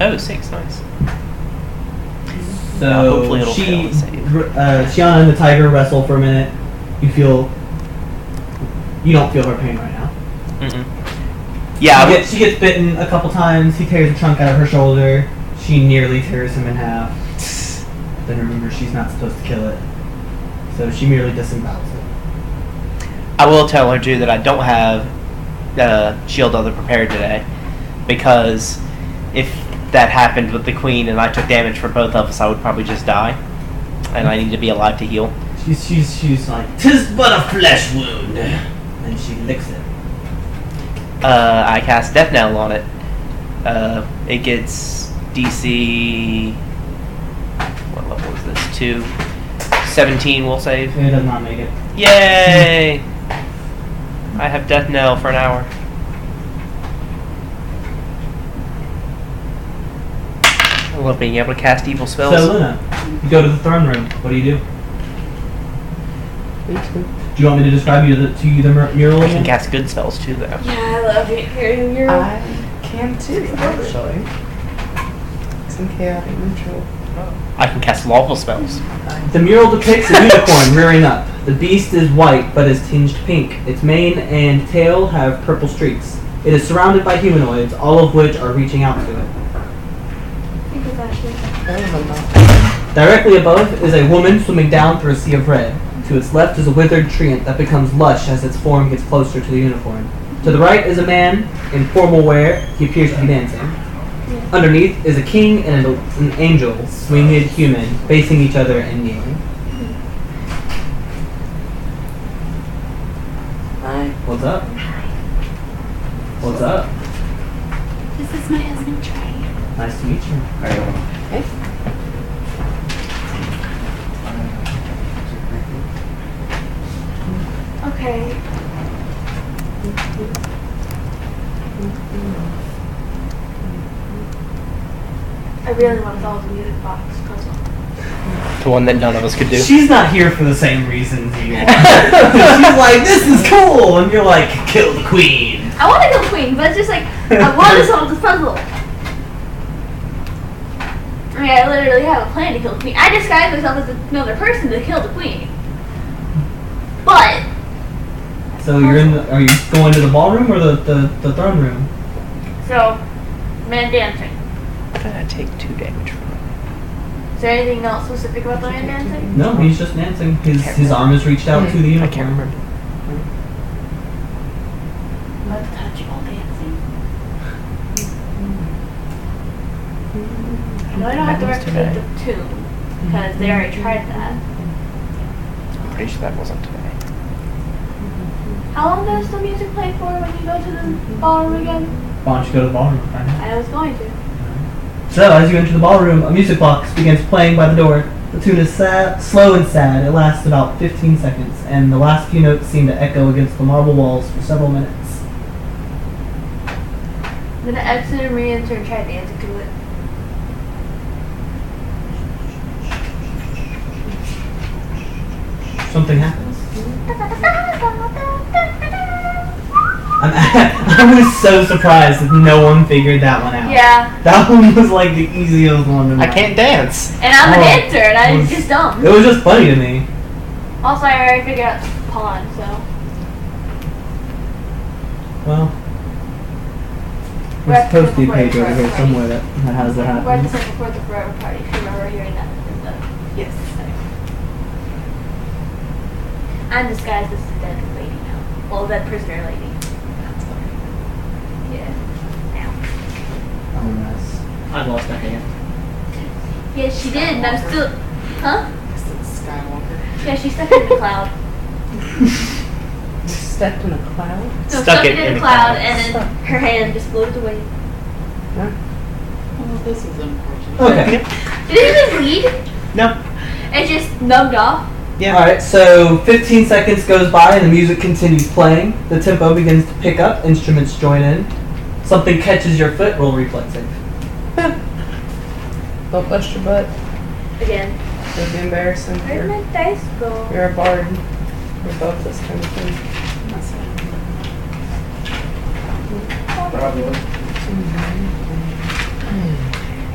Oh, 6, nice. So hopefully it'll fail the save. Shiana and the tiger wrestle for a minute. You don't feel her pain right now. Mm-mm. Yeah, She gets bitten a couple times. He tears a chunk out of her shoulder. She nearly tears him in half. Then remember, she's not supposed to kill it. So she merely disembowels it. I will tell her too that I don't have shield other prepared today, because if that happened with the queen and I took damage for both of us, I would probably just die, and I need to be alive to heal. She's like, "'Tis but a flesh wound," and she licks it. I cast Death Knell on it. It gets DC. What level is this? 2. 17 will save. It does not make it. Yay! I have Death Knell for an hour. I love being able to cast evil spells. So Luna, you go to the throne room. What do you do? Me too. Do you want me to describe the mural I again? can cast good spells too, though. Yeah, I love it. Hearing your I can too, actually. Some chaotic neutral. I can cast lawful spells. The mural depicts a unicorn rearing up. The beast is white but is tinged pink. Its mane and tail have purple streaks. It is surrounded by humanoids, all of which are reaching out to it. Directly above is a woman swimming down through a sea of red. To its left is a withered treant that becomes lush as its form gets closer to the unicorn. To the right is a man in formal wear. He appears to be dancing. Underneath is a king and an angel, winged human, facing each other and kneeling. Hi. What's up? What's up? This is my husband, Trey. Nice to meet you. Hey. Okay. I really want to solve the music box puzzle. The one that none of us could do. She's not here for the same reasons you are. She's like, this is cool, and you're like, kill the queen. I want to kill the queen, but it's just like, I want to solve this puzzle. I mean, I literally have a plan to kill the queen. I disguise myself as another person to kill the queen. But... So are you going to the ballroom or the throne room? So, man dancing. How did I take 2 damage from it? Is there anything else specific about the man dancing? No, he's just dancing. His arm is reached out to the unicorn. I can't remember. Let's touch all dancing. I know I don't have to replicate the tune, because they already tried that. I'm pretty sure that wasn't today. How long does the music play for when you go to the ballroom again? Why don't you go to the ballroom and find out? I was going to. So, as you enter the ballroom, a music box begins playing by the door. The tune is sad, slow and sad. It lasts about 15 seconds, and the last few notes seem to echo against the marble walls for several minutes. I'm going to exit and re-enter and try dancing to it. Something happens. I was so surprised that no one figured that one out. Yeah. That one was like the easiest one to I can't dance. And I'm a dancer, and I'm just dumb. It was just funny to me. Also, I already figured out the pawn, so. Well, there's supposed to be a page over here somewhere that has that We're at the happen. second floor of the forever party. If you remember hearing that in the... Yes. I'm disguised as the dead lady now. Well, dead prisoner lady. Yeah. Oh, nice. I've lost a hand. Yeah, she did, and I'm still... Huh? Skywalker. Yeah, she stuck it in the cloud. Stepped in a cloud? No, Stuck stuck it it in in the the cloud, cloud. and then her hand just floated away. Huh? Oh, this is unfortunate. Okay. Did it even bleed? No. It just numbed off? Yeah. Alright, so 15 seconds goes by and the music continues playing. The tempo begins to pick up, instruments join in. Something catches your foot, roll reflex save. Don't bust your butt. Again. It would be embarrassing. Where'd my dice go? You're a bard. You're both this kind of thing. Probably.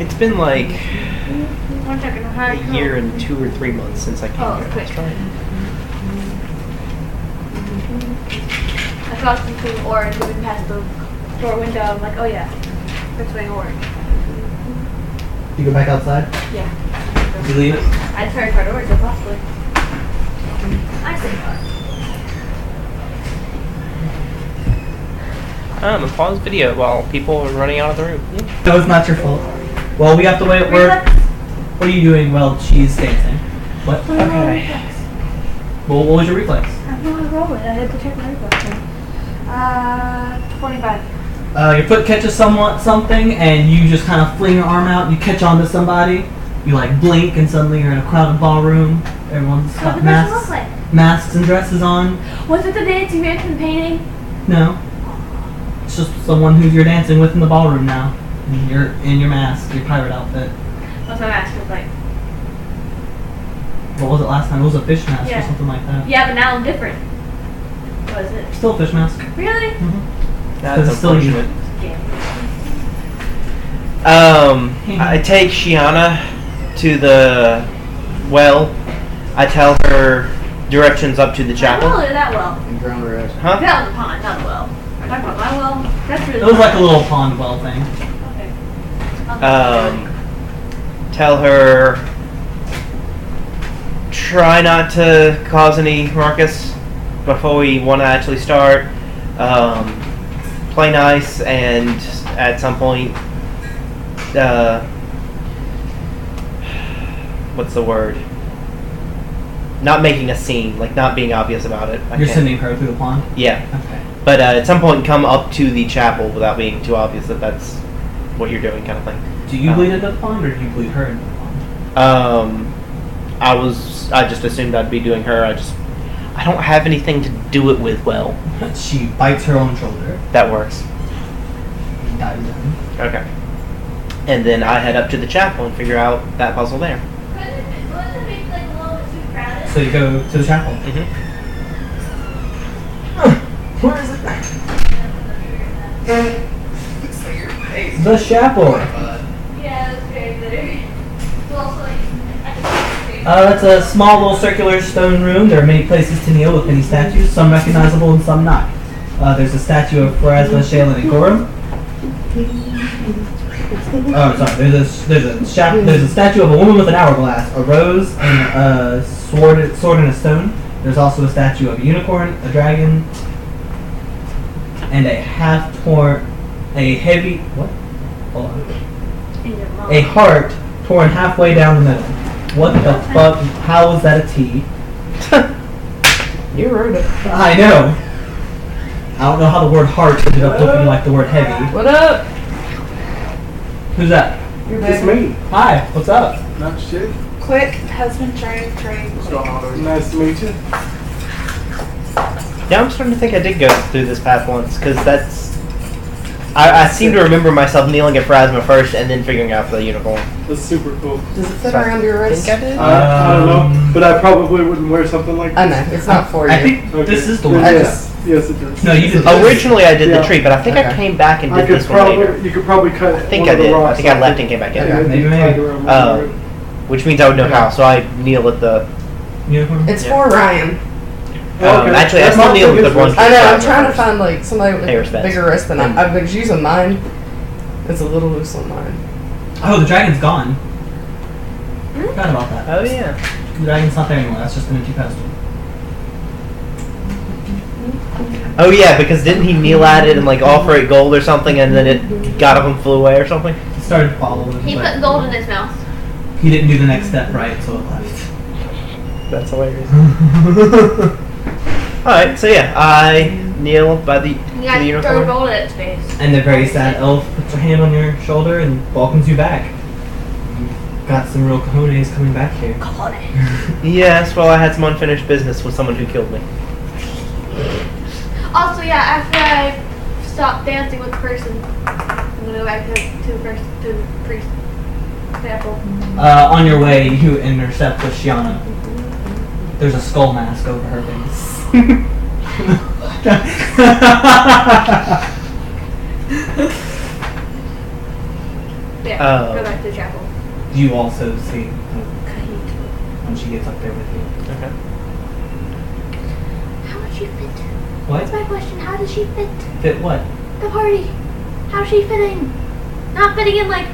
It's been like 1 second. a year and 2 or 3 months since I came Oh, here. quick. That's right. I saw something orange moving past the store window. I'm like, oh yeah, there's something orange. You go back outside? Yeah. You leave it? I just heard front door, so possibly. I say not. I'm gonna pause video while people are running out of the room. Yeah. No, it's not your fault. Well, we have to wait. What are you doing while she's dancing? What? Okay. Well, what was your reflex? I'm not rolling. I had to check my reflex. 25. Your foot catches something, and you just kind of fling your arm out. You catch onto somebody. You like blink, and suddenly you're in a crowded ballroom. Everyone's What got did this look like? masks and dresses on. Was it the dancing man from the painting? No, it's just someone who you're dancing with in the ballroom now. And you're in your mask, your pirate outfit. What's my mask look like? What was it last time? It was a fish mask or Yeah. something like that. Yeah, but now I'm different. What is it? Still a fish mask. Really? That's it's still you. unfortunate. Yeah. I take Shiana to the well. I tell her directions up to the My chapel. well or that well? And drown her ass. Huh? That was a pond, not a well. Talk about my well. That's really It was like a little pond well thing. Okay. Tell her try not to cause any ruckus before we want to actually start. Play nice, and at some point, what's the word? Not making a scene, like not being obvious about it. You're sending her through the pond? Yeah, Okay. but at some point, come up to the chapel without being too obvious that that's what you're doing, kind of thing. Do you bleed into the pond, or do you bleed her into the pond? I just assumed I'd be doing her. I don't have anything to do it with. Well, She bites her own shoulder. that works. Dives in. Okay. And then I head up to the chapel and figure out that puzzle there. Wouldn't it make like a little bit too crowded? So you go to the chapel. Mm-hmm. Where is it? The chapel. Yeah, it's very bitter. It's also like, It's a small little circular stone room. There are many places to kneel with many statues, some recognizable and some not. There's a statue of Pharasma, Shale, and Gorum. Oh, sorry. There's a statue of a woman with an hourglass, a rose, and a sword and a stone. There's also a statue of a unicorn, a dragon, and a heavy what? Hold on. A heart torn halfway down the middle. What the fuck? How is that a T? You wrote it. I know. I don't know how the word heart ended up looking like the word heavy. What up? Who's that? Your It's baby. me. Hi, what's up? Not shit. Quick, husband trying. What's going on? Nice to meet you. Yeah, I'm starting to think I did go through this path once, because that's... I seem to remember myself kneeling at Pharasma first and then figuring out the unicorn. That's super cool. Does it fit So around your I wrist? think I did. I don't know, but I probably wouldn't wear something like I this. know, it's not for you. I think Okay. this is the Yeah, one. I yes. just- Yes, it does. No, you did. Originally I did Yeah. the tree, but I think I Okay. came back and I did could this one later. probably, you could probably cut I think one I of the did. I rocks think I off left it. and came back in. Yeah, maybe. tied around my Oh. finger. Which means I would know how, so I kneel at the... Unicorn? It's Yeah. for Ryan. Okay. Actually, I That still might kneel be with the his bronze. wrist. I know, I'm Pharasma trying to first. find like somebody with Hey, respect. bigger wrist than And- I was using mine. It's a little loose on mine. Oh, the dragon's gone. Forgot about that. Oh, yeah. The dragon's not there anymore. That's just an empty pedestal. Oh, yeah, because didn't he kneel at it and, like, offer it gold or something, and then it got up and flew away or something? He started following, he but put gold in his mouth. he didn't do the next step right, so it left. That's hilarious. Alright, so yeah, I kneel by the, You to the got to throw unicorn. gold at its face. And the very sad elf puts her hand on your shoulder and welcomes you back. You've got some real cojones coming back here. God. Yes, well, I had some unfinished business with someone who killed me. Also, yeah, after I stop dancing with the person, I'm gonna go back to the priest example. On your way, you intercept with Shiana. There's a skull mask over her face. Yeah. Oh. Go back to the chapel. You also see Kahit. when she gets up there with you. Okay. How would she fit? What? That's my question. How does she fit Fit what? the party? How's she fitting? Not fitting in like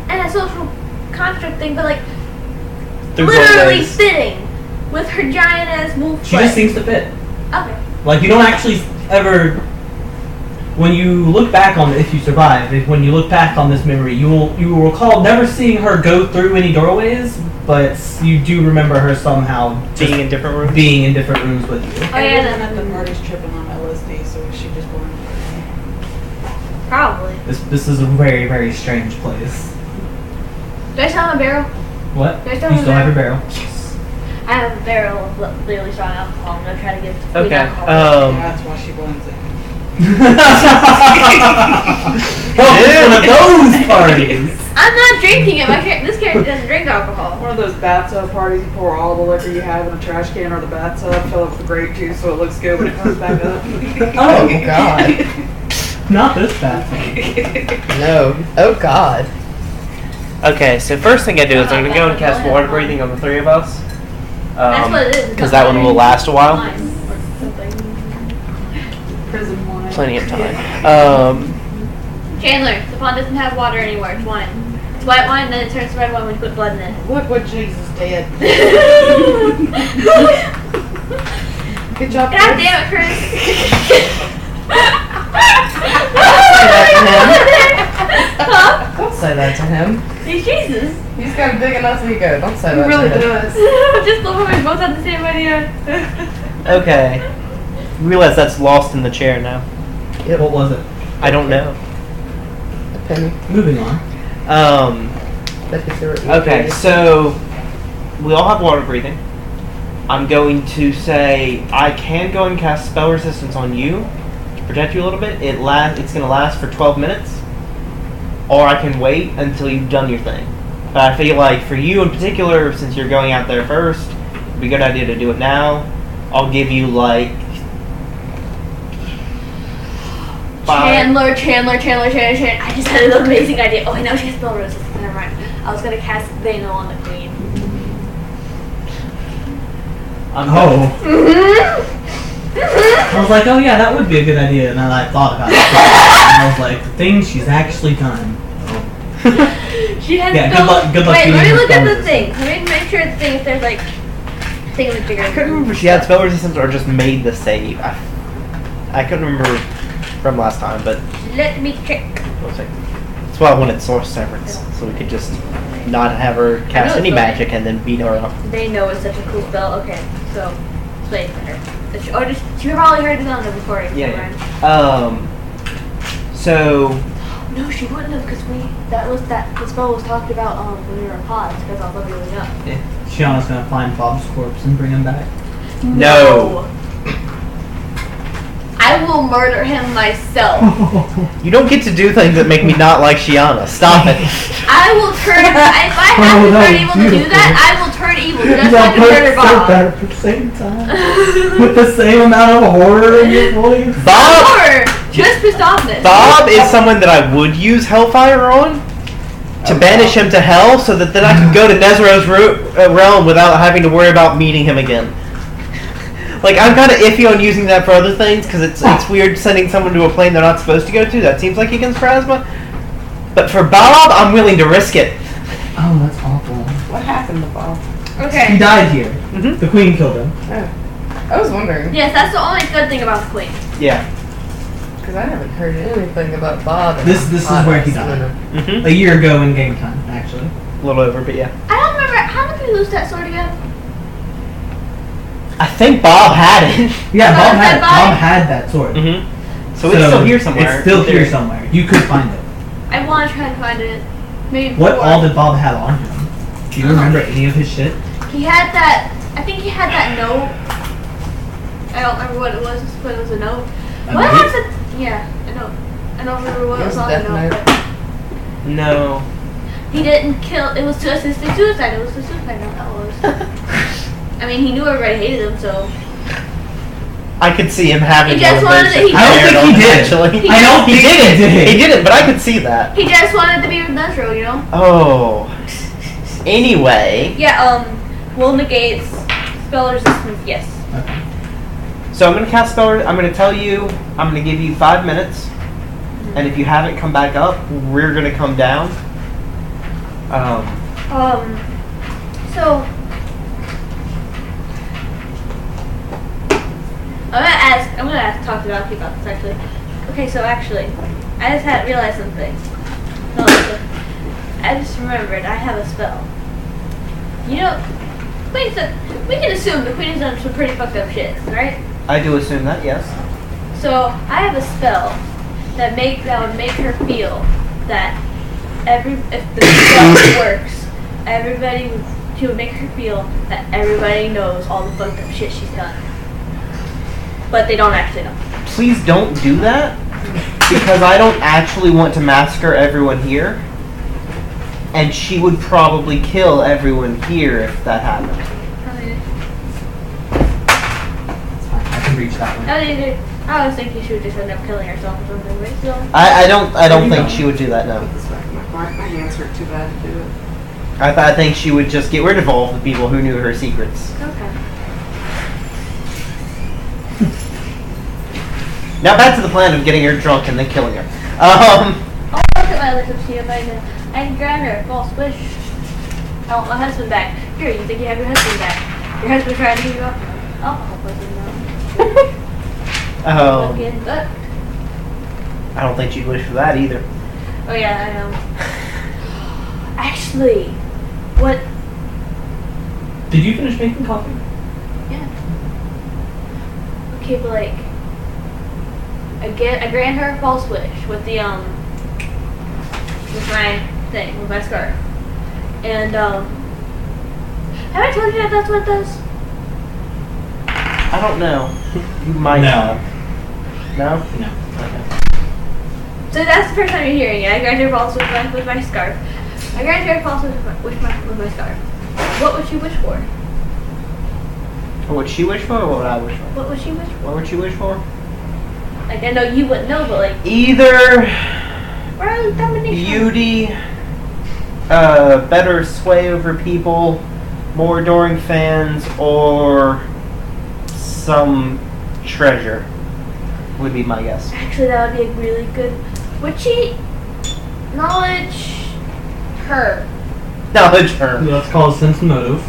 in a social construct thing, but like Through literally doorways. fitting with her giant ass wolf She foot. just seems to fit. Okay. Like, you don't actually ever... When you look back on if you survive, when you look back on this memory, you will recall never seeing her go through any doorways, but you do remember her somehow Being in different rooms. being in different rooms with you. Oh yeah, Everyone at the then party's tripping on LSD, so is she just going? probably. This is a very, very strange place. Do I still have a barrel? What? Do I You still have a still have your barrel? barrel. I have a barrel of really strong alcohol. I'm gonna try to get clean Okay. alcohol. That's why she blends it. One of those parties. I'm not drinking it. This character doesn't drink alcohol. One of those bathtub parties, you pour all the liquor you have in a trash can or the bathtub, fill it with grape juice so it looks good when it comes back up. Oh, God. Not this bad. No. Oh God. Okay, so first thing I do is I'm gonna go and cast water breathing on the three of us. That's what it is. Because that one will last a while. Wine or something. Prison wine. Plenty of time. Chandler, the pond doesn't have water anymore. It's wine. It's white wine, then it turns to red wine when you put blood in it. Look what Jesus did. Good job, God Chris. damn it, Chris. Huh? Don't say that to him. He's Jesus. He's got a big enough ego. Don't say He that really to him. does. Just love how we both have the same idea. Okay. Realize that's lost in the chair now. What was it? I don't know. A penny. Moving on. Bet you threw it in the Okay, penny. so we all have water breathing. I'm going to say I can go and cast spell resistance on you to protect you a little bit. It's going to last for 12 minutes. Or I can wait until you've done your thing. But I feel like for you in particular, since you're going out there first, it'd be a good idea to do it now. I'll give you like 5. Chandler. I just had an amazing idea. Oh, I know she has spell resistance. Never mind. I was gonna cast Thanos on the queen. Oh. I was like, oh yeah, that would be a good idea, and then I thought about it. And I was like, the thing she's actually done. She has Yeah, spell. good luck Wait, beating let me her look at spell the thing. Let me make sure the thing if there's like thing is bigger. I couldn't remember if she had spell resistance or just made the save. I couldn't remember from last time, but Let me check. we'll see. That's why I wanted Source Severance, so we could just not have her cast it's any okay. magic and then beat her up. They know it's such a cool spell. Okay, so explain it for her. She probably heard it on the recording. Yeah. Never mind. So No, she wouldn't have because the spell was talked about when we were in pods because I was leveling up. Shiana's gonna find Bob's corpse and bring him back. No. I will murder him myself. you don't get to do things that make me not like Shiana. Stop it. I will turn. If I have Oh, to that turn was evil to do beautiful. that, I will turn evil just Y'all like to both murder so Bob. bad at the same time. With the same amount of horror in your voice. Bob. Or just pissed offness. Bob is someone that I would use Hellfire on to banish him to hell, so that then I can go to Nezro's realm without having to worry about meeting him again. Like, I'm kind of iffy on using that for other things, because it's weird sending someone to a plane they're not supposed to go to. That seems like against Pharasma. But for Bob, I'm willing to risk it. Oh, that's awful. What happened to Bob? He Okay. died here. Mhm. The queen killed him. Oh. I was wondering. Yes, that's the only good thing about the queen. Yeah. Because I haven't heard anything about Bob. and This is where he Hotness. died. Mm-hmm. A year ago in game time, actually. A little over, but yeah. I don't remember. How did we lose that sword again? I think Bob had it. Yeah, Oh, Bob is had that Bob? had that sword. Mm-hmm. So it's still here somewhere. It's still in here theory. somewhere. You could find it. I want to try and find it. Maybe What before. all did Bob have on him? Do you remember any of his shit? He had that. I think he had that note. I don't remember what it was, but it was a note. A What note? was it? Yeah, a note. I don't remember what It it was was a on the death note. note. But No. he didn't kill. It was to assist in suicide. It was the suicide note. That was. I mean, he knew everybody hated him, so. I could see him having He just one of wanted those to- I don't prepared think he did. eventually. I don't He think he didn't. did. He didn't, but I could see that. He just wanted to be with Nezro, you know? Oh. Anyway, Yeah, will negate spell resistance, yes. Okay. so I'm gonna cast spell. I'm gonna tell you. I'm gonna give you 5 minutes, and if you haven't come back up, we're gonna come down. So I'm gonna talk to Valki about this actually. Okay, so actually, I just had realized something. No, I just remembered I have a spell. You know, we can assume the Queen has done some pretty fucked up shit, right? I do assume that, yes. So I have a spell that would make her feel that if the spell works, she would make her feel that everybody knows all the fucked up shit she's done. But they don't actually know. Please don't do that, because I don't actually want to massacre everyone here, and she would probably kill everyone here if that happened. It's fine. I can reach that one. I was thinking she would just end up killing herself or something, but still. I don't You think don't. she would do that. No, Put this back in my hands hurt too bad to do it. I think she would just get rid of all the people who knew her secrets. Okay. Now back to the plan of getting her drunk and then killing her. I'll look at my list and see if I can grant her a false wish. I want my husband back. Here, you think you have your husband back. Your husband tried to give you up. Alcohol poisoning now. Looking good. I don't think she'd wish for that either. Oh yeah, I know. Actually, what? Did you finish making coffee? Yeah. Okay, but like, I grant her a false wish with the with my thing, with my scarf, and have I told you that that's what it does? I don't know. You might No. have. No? No. Okay. So that's the first time you're hearing it. I grant her a false wish with my scarf. I grant her a false wish with my scarf. What would she wish for? What would she wish for, or what would I wish for? What would she wish for? What would she wish for? Like, I know you wouldn't know, but like, Either world domination. beauty, better sway over people, more adoring fans, or some treasure would be my guess. Actually, that would be a really good. Would she knowledge her? Knowledge her. Let's call it sense motive.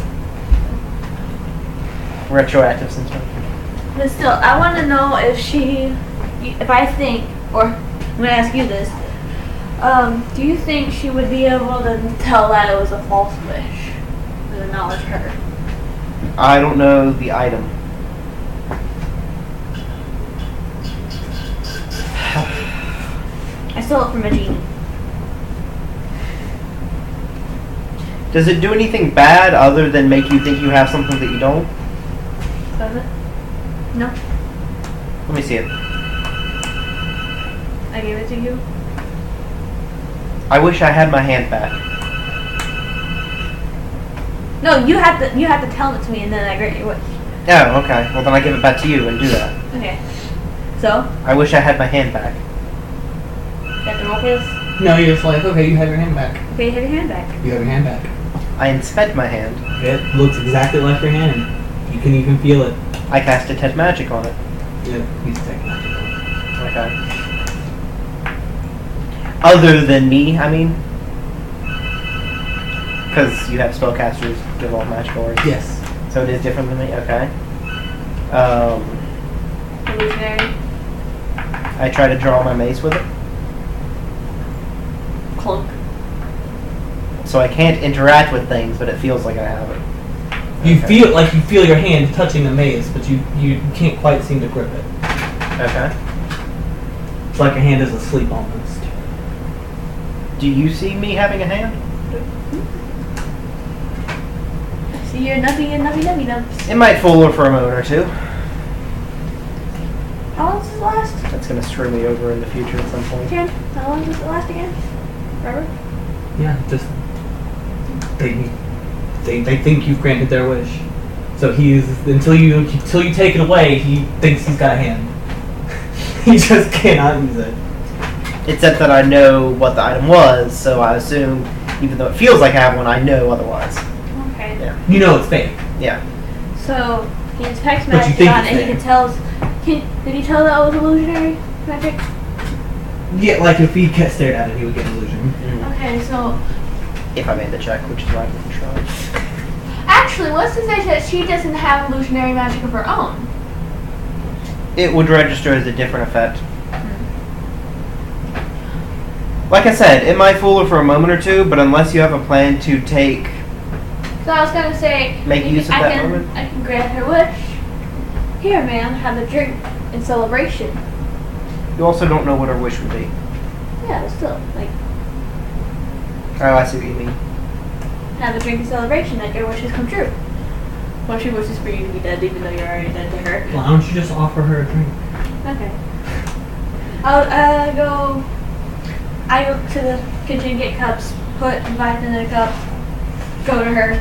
Retroactive sense. But still, I want to know if I think, or I'm gonna ask you this. Do you think she would be able to tell that it was a false wish? To acknowledge her. I don't know the item. I stole it from a genie. Does it do anything bad other than make you think you have something that you don't? Does it? No. Let me see it. I gave it to you. I wish I had my hand back. No, you have to tell it to me, and then I grant your wish. Oh, okay. Well, then I give it back to you and do that. Okay. So, I wish I had my hand back. got the roll for this? No, you're just like, okay, you have your hand back. Okay, you have your hand back. You have your hand back. I inspect my hand. It looks exactly like your hand. You can even feel it. I cast Detect Magic on it. Yeah, he's technological. Okay. Other than me, I mean. Because you have spellcasters give all magical words. Yes. So it is different than me? Okay. Illusionary. I try to draw my mace with it. Clunk. So I can't interact with things, but it feels like I have it. You Okay. feel your hand touching the maze, but you can't quite seem to grip it. Okay. It's like your hand is asleep almost. Do you see me having a hand? See, you're nubbly nubs. It might fool her for a moment or two. How long does this last? That's going to screw me over in the future at some point. Again? How long does it last again? Forever? Yeah, just they think you've granted their wish. So he's until you take it away, he thinks he's got a hand. He just cannot use it. Except that I know what the item was, so I assume, even though it feels like I have one, I know otherwise. Okay. Yeah. You know it's fake. Yeah. So he detects But you magic think on it's it. He there. can tell. Did he tell that it was illusionary magic? Yeah, like if he stared at it, he would get illusion. Okay, so If I made the check, which is why I didn't try. Actually, what's to say that she doesn't have illusionary magic of her own? It would register as a different effect. Like I said, it might fool her for a moment or two, but unless you have a plan to take... So I was gonna say, Make use of that moment? I can grant her wish. Here, man, have a drink in celebration. You also don't know what her wish would be. Yeah, but still, like, Oh, I see what you mean. have a drink in celebration that your wishes come true. Well, she wishes for you to be dead, even though you're already dead to her. Why don't you just offer her a drink? Okay. I go to the kitchen, get cups, put vines in a cup, go to her.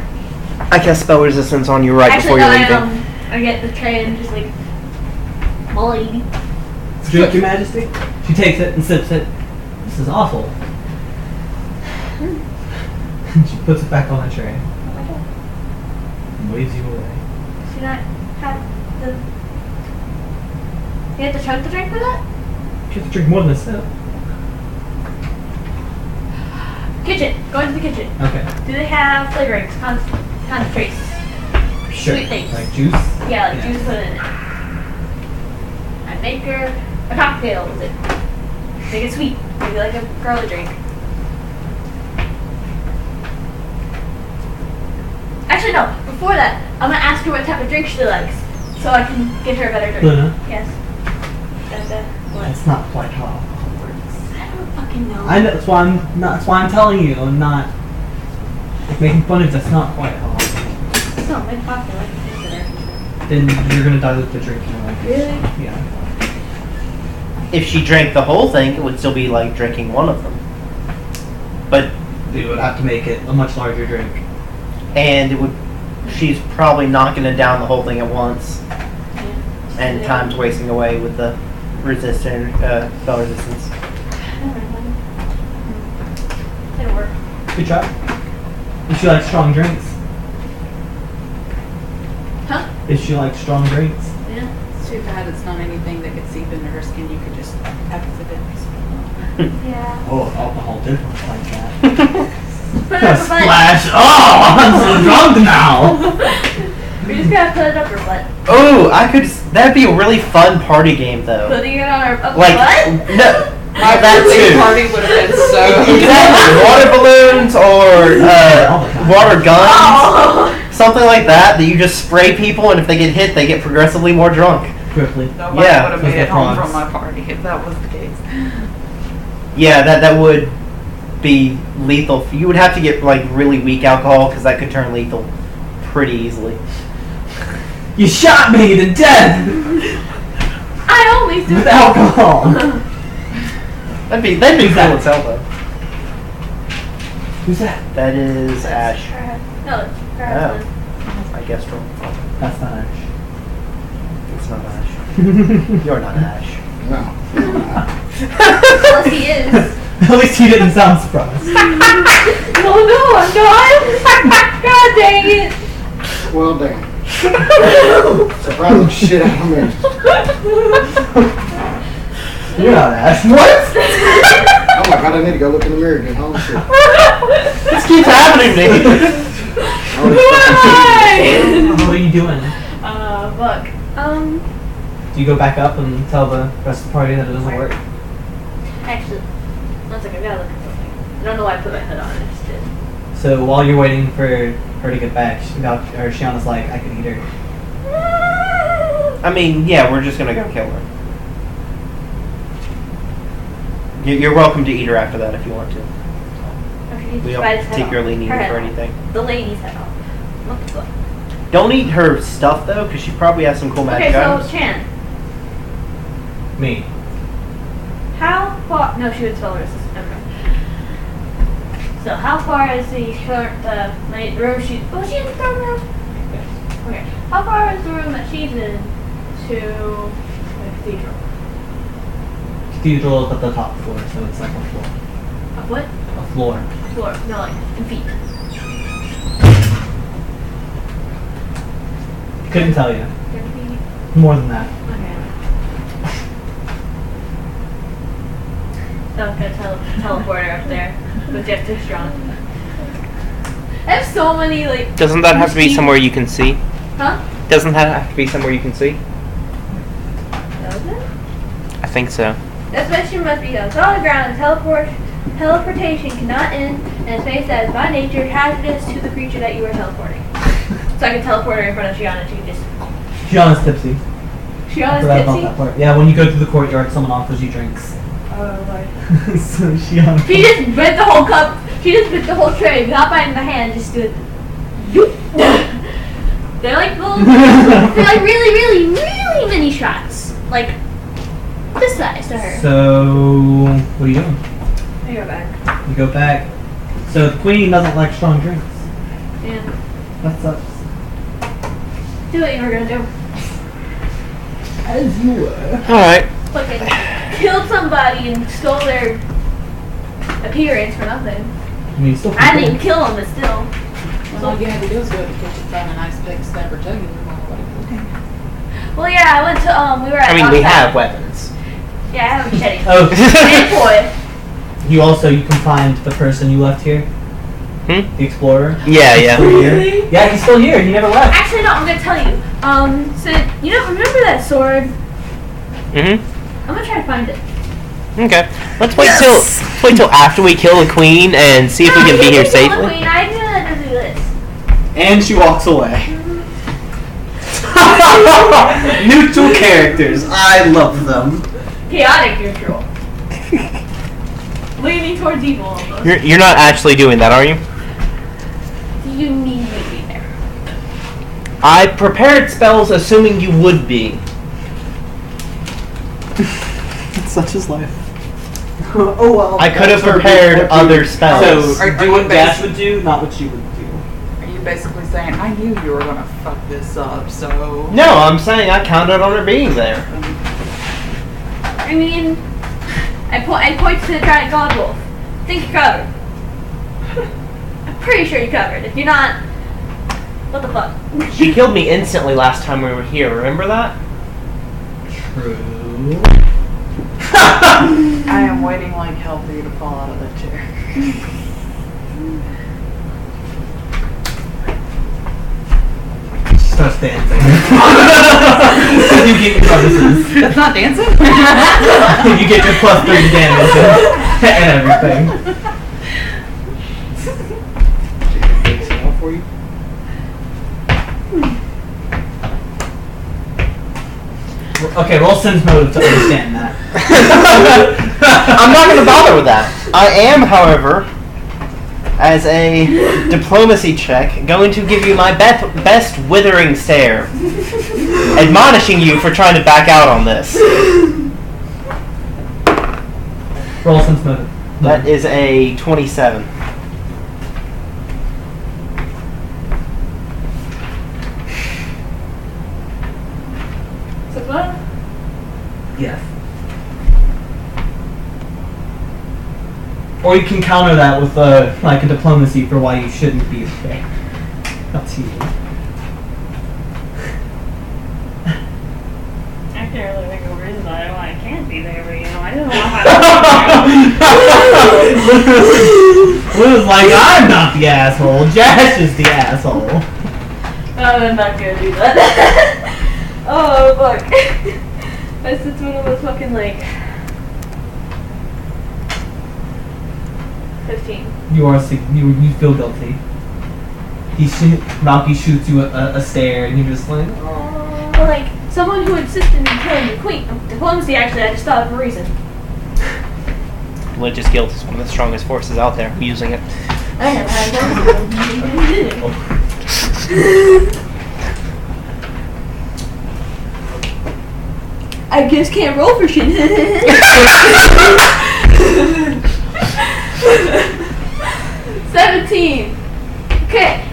I cast spell resistance on you right Actually, before no, you're leaving. I get the tray and just like, molly. Drink, Your Majesty. She takes it and sips it. This is awful. She puts it back on the tray and waves you away. Should I have the? You have to chug the drink for that? You have to drink more than a sip. Kitchen. Go into the kitchen. Okay. Do they have flavorings, concentrates? Sure. Sweet things. Like juice? Yeah, like juice put in it. I make her a cocktail with it. Make it sweet. Make it like a girly drink. Actually, no. Before that, I'm gonna ask her what type of drink she likes, so I can get her a better drink. Luna? Yes. What? That's not quite how alcohol works. I don't fucking know. I know. That's why I'm telling you. I'm not like, making fun of. That's not quite how alcohol works. No, make cocktail. I can taste it. Then you're gonna dilute the drink. Really? Yeah. If she drank the whole thing, it would still be like drinking one of them. But You would have to make it a much larger drink. and it would. She's probably not going to down the whole thing at once, Yeah. and time's wasting away with the spell resistance. It'll work. Good try. If she likes strong drinks. Huh? If she likes strong drinks. Yeah. It's too bad it's not anything that could seep into her skin. You could just accidentally Yeah. Oh, alcohol did look like that. Put it up her butt. Splash! Oh, I'm so drunk now. We just gotta put it up her butt. Oh, that'd be a really fun party game though. Putting it on her up Like, her butt? no, My that birthday too. party would have been so Exactly. Water balloons or water guns. Oh. Something like that you just spray people, and if they get hit, they get progressively more drunk. Quickly. Nobody Yeah, would have made those it home frogs. from my party if that was the case. Yeah, that would be lethal. You would have to get like really weak alcohol because that could turn lethal pretty easily. You shot me to death I only do with alcohol. That'd be Who's cool that? as hell though. Who's that? That is Ash. No, it's her husband. I guess wrong. That's not Ash. It's not Ash. You're not Ash. No. Unless he is. At least he didn't sound surprised. Oh no, I'm not. God dang it. Well, damn. Surprise the shit out of me. You're not Ash. What? Oh my god, I need to go look in the mirror again. Holy shit. This keeps happening to me. What are you doing? Fuck. Do you go back up and tell the rest of the party that it doesn't work? Actually, one second, I gotta look at something. I don't know why I put my hood on, I just did. So while you're waiting for her to get back, Shiana's like, I can eat her. I mean, yeah, we're just gonna go kill her. You're welcome to eat her after that if you want to. Okay, We don't bite his head particularly off. need Her her for head off. anything. The lady's head off. What the fuck? Don't eat her stuff though, because she probably has some cool magic Okay, so items. Chan, Me. how far? No, she would spell resist. Never mind. So how far is the room she? Oh, she in the throne room. Yes. Okay. How far is the room that she's in to the cathedral? Cathedral is at the top floor, so it's like a floor. A foot? A floor. Floor. No, like in feet. Couldn't tell you. 10 feet? More than that. Okay. So I'm gonna teleport her up there, but just too strong. I have so many like. Doesn't that have to be somewhere you can see? Huh? Doesn't that have to be somewhere you can see? Does it? I think so. This mission must be on solid ground. Teleportation cannot end in a space that is by nature hazardous to the creature that you are teleporting. So I can teleport her in front of Shiana. She can just. Shiana's tipsy. Shiana's Forgot about tipsy. that part. Yeah, when you go through the courtyard, someone offers you drinks. Oh Lord. So Shiana. She just bit the whole cup. She just bit the whole tray, not by in the hand. Just do it. They're like little. They're like really, really, really mini shots. Like this size to her. So, what are you doing? I go back. You go back. So the queen doesn't like strong drinks. Yeah. That sucks. Do what you were gonna do. As you were. Alright. Fucking killed somebody and stole their appearance for nothing. I mean, still. I didn't even kill them, but still. Well, all you had to do was go to the kitchen, find a nice big snapper jugular and all that. Well, yeah, I went to we were at. I mean, we outside. have weapons. Yeah, I have a machete. Oh. And boy. You confined the person you left here, Hmm? the explorer. Yeah, yeah. Really? Yeah, he's still here. He never left. Actually, no, I'm gonna tell you. So you know, remember that sword? Mm-hmm. I'm gonna try to find it. Okay. Let's wait till after we kill the queen and see if we can be here safely. Queen, I knew that to do this. And she walks away. Neutral characters. I love them. Chaotic neutral. Leaning towards evil. Almost. You're not actually doing that, are you? Do you need me to be there? I prepared spells assuming you would be. Such is life. Oh well. I could have prepared other spells. So, Are do you what Dash basi- would do, not what you would do. Are you basically saying, I knew you were gonna fuck this up, so... No, I'm saying I counted on her being there. I mean, I point to the giant god wolf. Think you're covered. I'm pretty sure you're covered. If you're not, what the fuck? She killed me instantly last time we were here. Remember that? True. I am waiting like hell for you to fall out of that chair. She starts dancing. You get your bonuses. That's not dancing? You get your plus 30 damage and everything. Fix it out for you. Okay, roll sense motive to understand that. I'm not going to bother with that. I am, however, as a diplomacy check, going to give you my best withering stare, admonishing you for trying to back out on this. Roll sense motive. That is a 27. So what? Yes. Or you can counter that with like a diplomacy for why you shouldn't be there. Up to you. I can't really think of a reason why I can't be there, but you know, I don't know how Lou's like, I'm not the asshole. Jash is the asshole. I'm not gonna do that. Oh, fuck. My sense motive was fucking like 15. You feel guilty. Valki shoots you a stare, and you're just like, oh. But like, someone who insisted on killing the queen. Diplomacy, actually, I just thought of a reason. Religious guilt is one of the strongest forces out there. I'm using it. I never had that. I just can't roll for shit. 17. Okay.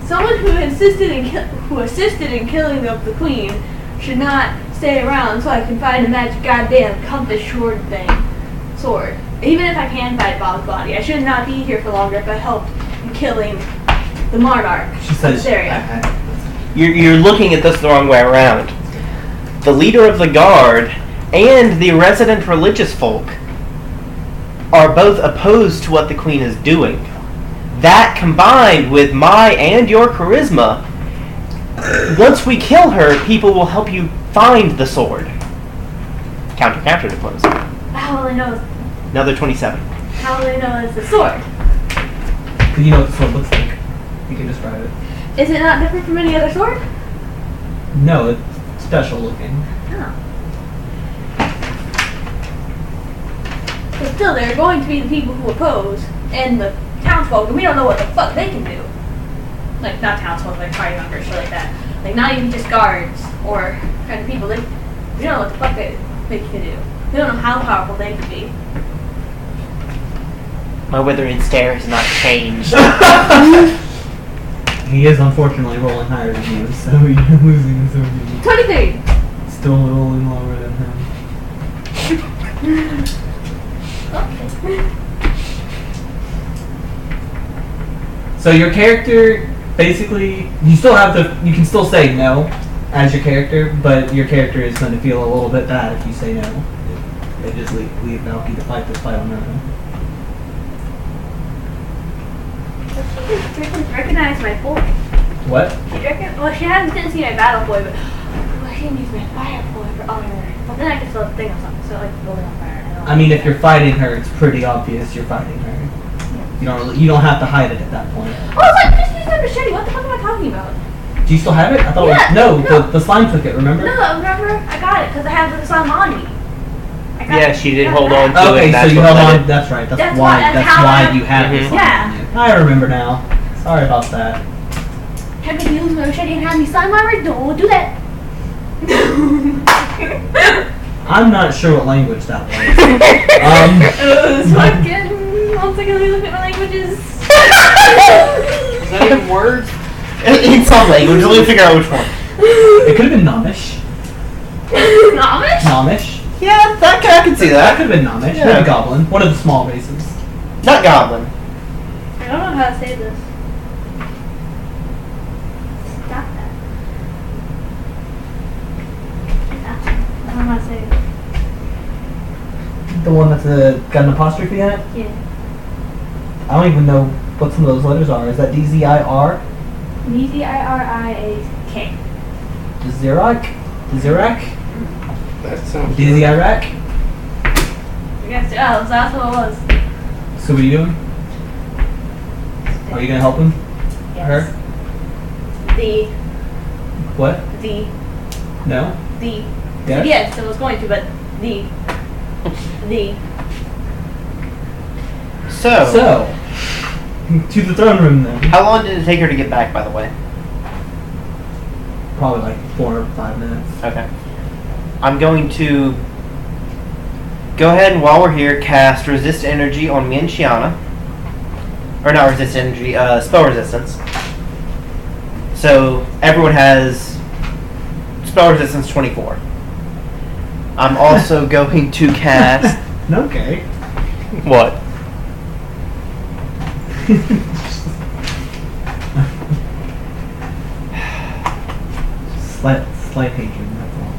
Someone who insisted in who assisted in killing the queen should not stay around so I can find a magic goddamn compass sword. Even if I can fight Bob's body, I should not be here for longer if I helped in killing the monarch She says, of Syria. You're looking at this the wrong way around. The leader of the guard and the resident religious folk are both opposed to what the queen is doing. That combined with my and your charisma, once we kill her, people will help you find the sword. Counter diplomacy. How will I know? Another 27. How will I know it's a sword? Do you know what the sword looks like? You can describe it. Is it not different from any other sword? No, it's special looking. Oh. But still, there are going to be the people who oppose, and the townsfolk, and we don't know what the fuck they can do. Like, not townsfolk, like party members, shit like that. Like, not even just guards, or kind of people. We don't know what the fuck they can do. We don't know how powerful they can be. My withering stare has not changed. He is unfortunately rolling higher than you, so you're losing so many. 23! Still rolling lower than him. Okay. So your character, basically, you can still say no as your character, but your character is going to feel a little bit bad if you say no. They just leave Valki to fight this fight on their own. She can recognize my boy. What? She didn't see my battle boy, but she didn't use my fire boy for honor. Well, then I can still think of something, so like building on fire. I mean, if you're fighting her, it's pretty obvious you're fighting her. You don't have to hide it at that point. Oh, it's like, just use my machete. What the fuck am I talking about? Do you still have it? I thought Yeah, it was, no. the slime took it, remember? No, remember? I got it because I had the slime on me. Yeah, she did hold on to Okay, it. so you held on. That's right. That's why you have Mhm. this slime on you. I remember now. Sorry about that. Have me use my machete and have me slime on her? Don't do that. I'm not sure what language that was. It was fucking. 1 second, let me look at my languages. Is that even words? In some language, let me figure out which one. It could have been Nomish. Amish? Nomish. Yeah, I can see That that. could have been Nomish. Yeah. Maybe Goblin. One of the small races. Not goblin. I don't know how to say this. Stop that. Stop. I don't know how to say it. The one that's got an apostrophe in it? Yeah. I don't even know what some of those letters are. Is that D-Z-I-R? D-Z-I-R-I-A-K. Zirac? Zirac? That sounds D-Z-I-Rac? I guess, oh, that's what it was. So what are you doing? Are you gonna help him? Yes. Her? The, What? No? Yes? yes, I was going to, but the, So, to the throne room then. How long did it take her to get back, by the way? Probably like 4 or 5 minutes. Okay. I'm going to go ahead and while we're here, cast Resist Energy on me and Shiana. Or not Resist Energy, Spell Resistance. So everyone has Spell Resistance 24. I'm also going to cast... Okay. What? Slight hatred, that's all.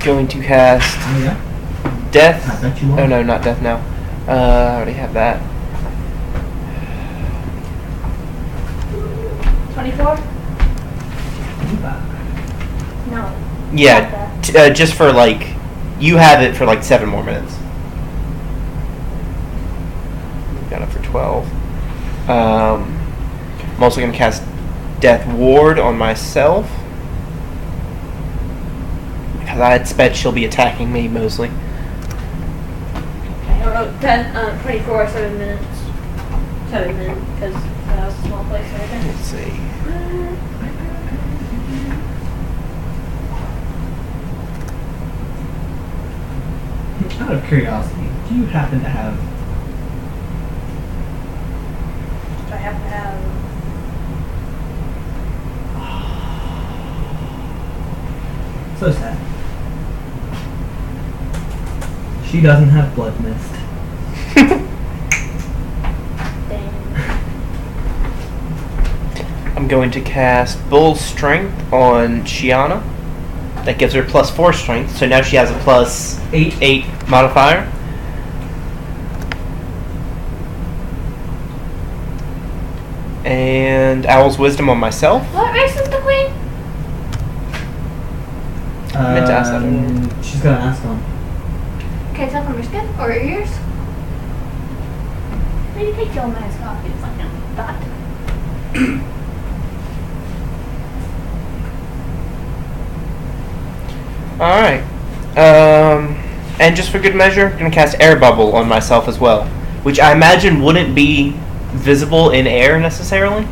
Going to cast Oh yeah? Death... I bet you are. Oh no, not Death now. I already have that. 24? No. Yeah, just for like... You have it for like 7 more minutes. Got it for 12. I'm also going to cast Death Ward on myself. Because I expect she'll be attacking me mostly. I wrote 24, 7 minutes. 7 minutes, because that was a small place right there. Let's see. Out of curiosity, do you happen to have... Do I have to have... So sad. She doesn't have blood mist. Dang. I'm going to cast Bull Strength on Shiana. That gives her +4 strength, so now she has a +8 modifier. And Owl's Wisdom on myself. What race is the queen? I meant to ask that earlier. She's got an ascon. Can I tell from her skin or her ears? Maybe take your mask off. It's like a dot. Alright. And just for good measure, I'm going to cast Air Bubble on myself as well. Which I imagine wouldn't be visible in air necessarily.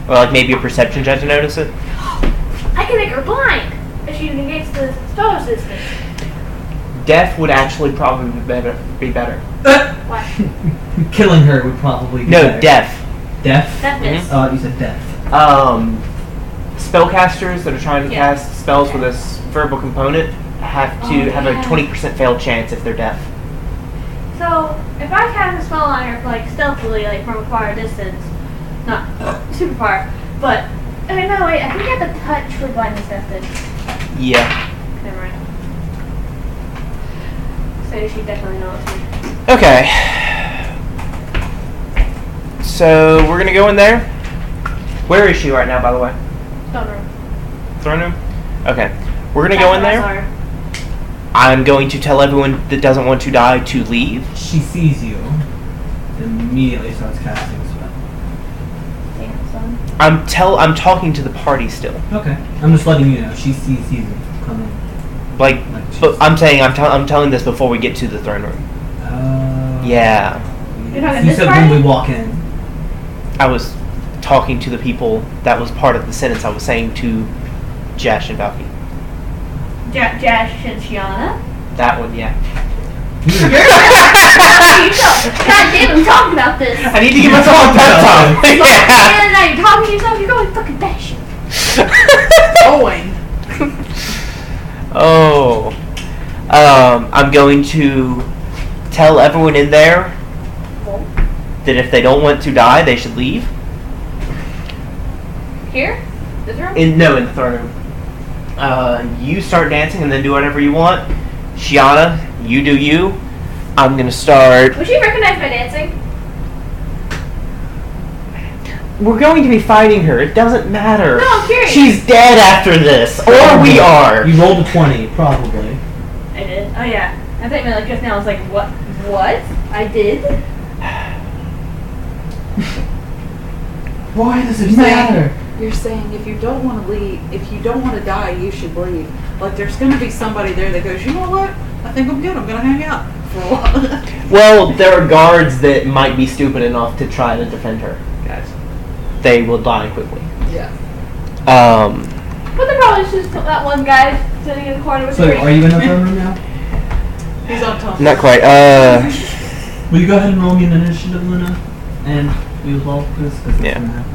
Or like maybe a perception check to notice it. I can make her blind if she negates the spell resistance. Death would actually probably be better. What? Killing her would probably be No, better. death. Death? Deafness. Oh, you said death. Spellcasters that are trying to Yeah. cast spells with this verbal component have to have a 20% fail chance if they're deaf. So, if I cast a spell on her, like, stealthily, like, from a far distance, not super far, but, no, wait, I think I have to touch for blindness deafness. Yeah. Never mind. So she definitely knows me. Okay. So, we're gonna go in there. Where is she right now, by the way? Stone room. Throne room? Okay. We're gonna go in there. I'm going to tell everyone that doesn't want to die to leave. She sees you. Immediately starts casting spell. Damn, son. I'm talking to the party still. Okay. I'm just letting you know. She sees you come in. Like, but I'm saying I'm telling this before we get to the throne room. Yeah. You're talking You this said party? when we walk in. I was talking to the people. That was part of the sentence I was saying to Jash and Valki. Jash and Shiana? That one, yeah. God damn, I'm talking about this. I need to give myself a pep talk. Yeah. And now you're talking to yourself, you're going fucking batshit. Going. Oh. I'm going to tell everyone in there that if they don't want to die, they should leave. Here? This room? In the throne room. You start dancing and then do whatever you want. Shiana, you do you. I'm gonna start. Would she recognize my dancing? We're going to be fighting her. It doesn't matter. No, I'm curious. She's dead after this, or we are. You rolled a 20, probably. I did. Oh yeah. I thought you meant like just now. I was like, what? What? I did? Why does it You're matter? You're saying if you don't want to leave, if you don't want to die, you should leave. Like there's going to be somebody there that goes, you know what? I think I'm good. I'm going to hang out for a while. Well, there are guards that might be stupid enough to try to defend her. Guys. They will die quickly. Yeah. But they're probably just that one guy sitting in the corner with So, the are you in the throne room now? He's on top. Not quite. Will you go ahead and roll me an initiative, Luna? And we will roll this because it's Yeah. going to happen.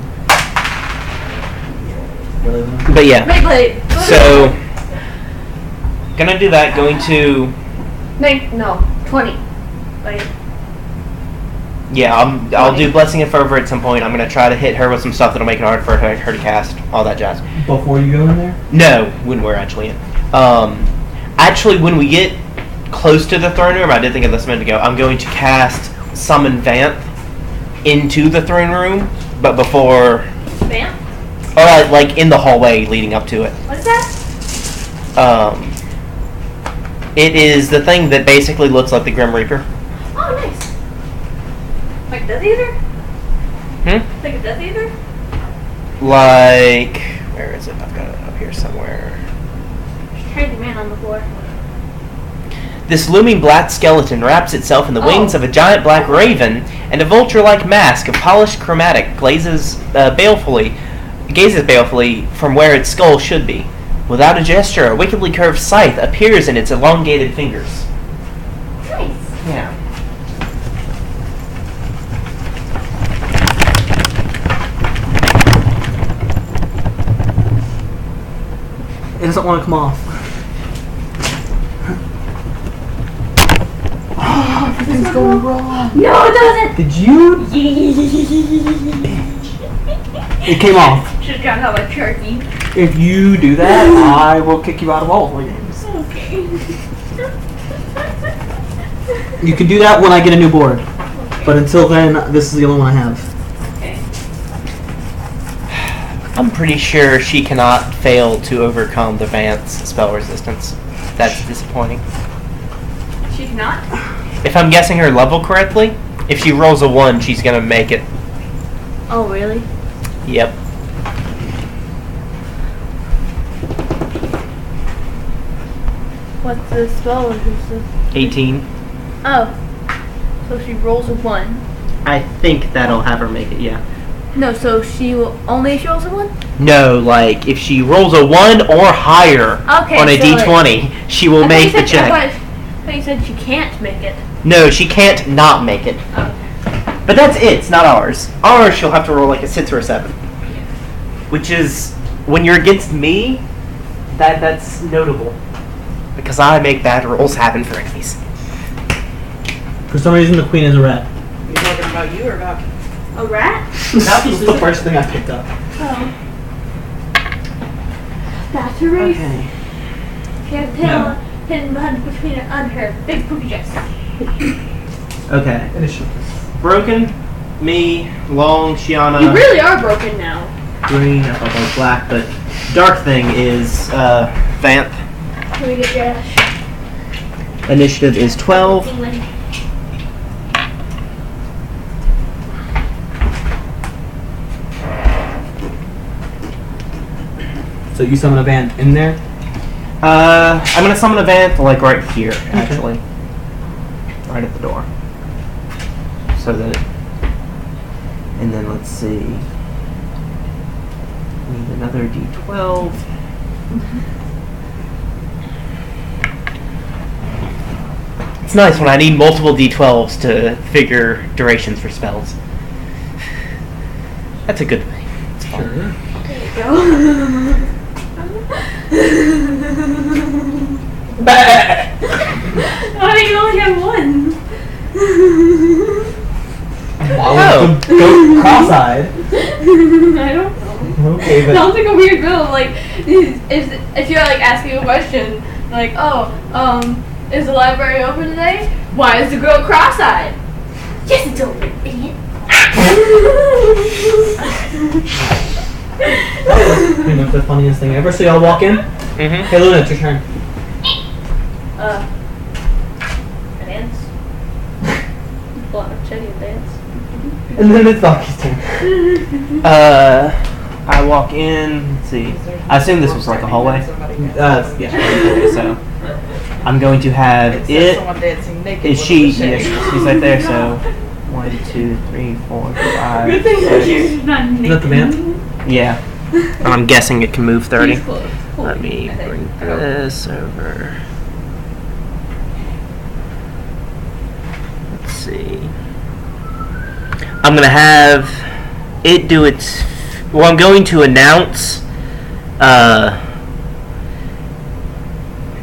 Really, Luna? But yeah. Wait. So, gonna do that. Going to. No, 20. Wait. Yeah, I'll do Blessing and Fervor at some point. I'm gonna try to hit her with some stuff that'll make it hard for her to cast. All that jazz. Before you go in there? No, when we're actually in. Actually, when we get close to the throne room, I did think of this a minute ago. I'm going to cast Summon Vanth into the throne room, but before. Bam? Or like in the hallway leading up to it. What is that? It is the thing that basically looks like the Grim Reaper. Oh, nice. Like Death Eater? Like a Death Eater? Like, where is it? I've got it up here somewhere. Crazy man on the floor. This looming black skeleton wraps itself in the wings of a giant black raven, and a vulture-like mask of polished chromatic gazes balefully from where its skull should be. Without a gesture, a wickedly curved scythe appears in its elongated fingers. Nice. Yeah. doesn't want to come off. Everything's going wrong. No, it doesn't. Did you? It came off. Just got out like turkey. If you do that, I will kick you out of all of my games. Okay. You can do that when I get a new board. But until then, this is the only one I have. Okay. I'm pretty sure she cannot fail to overcome the Vance spell resistance. That's disappointing. She cannot? If I'm guessing her level correctly, if she rolls a 1, she's gonna make it. Oh, really? Yep. What's the spell resistance? 18. Oh. So she rolls a 1. I think that'll have her make it, yeah. No, so she will only if she rolls a 1? No, like, if she rolls a 1 or higher Okay, on a so d20, she will make the check. I thought you said she can't make it. No, she can't not make it. Okay. But that's it, it's not ours. Ours, she'll have to roll like a 6 or a 7. Which is, when you're against me, that's notable. Because I make bad rolls happen for enemies. For some reason, the queen is a rat. You talking about you or about? A rat? That was the first thing I picked up. Oh. That's her race. Okay. She has a tail hidden between her under her big poopy chest. Okay. Initiative. Broken, me, Long, Shiana. You really are broken now. Green, I thought that was black, but dark thing is Vanth. Can we get Josh? Initiative is 12. England. So you summon a band in there? I'm gonna summon a Vanth like right here, actually. Right at the door. So that and then let's see. Need another D12. It's nice when I need multiple D12s to figure durations for spells. That's a good thing. It's fun. Sure. There you go. Why do you only have one? Oh. Go cross-eyed. I don't know. Okay, but Sounds like a weird bill. Like, if you're like asking a question, like, is the library open today? Why is the girl cross-eyed? Yes, it's open, idiot. that was pretty much the funniest thing ever. So y'all walk in. Mm-hmm. Hey, Luna, it's your turn. Dance. Block Chetty and dance. And then it's Valky's turn. I walk in. Let's see. I assume this was like a hallway. Yeah. Okay, so I'm going to have it. Someone dancing naked. Is with she? a machete. Yes, she's right there. So 1, 2, 3, 4, 5. Good thing that 6. you're not Is that the band? Yeah. And I'm guessing it can move 30. He's close. Let me I think. bring this over. Let's see. I'm gonna have it do its. Well, I'm going to announce.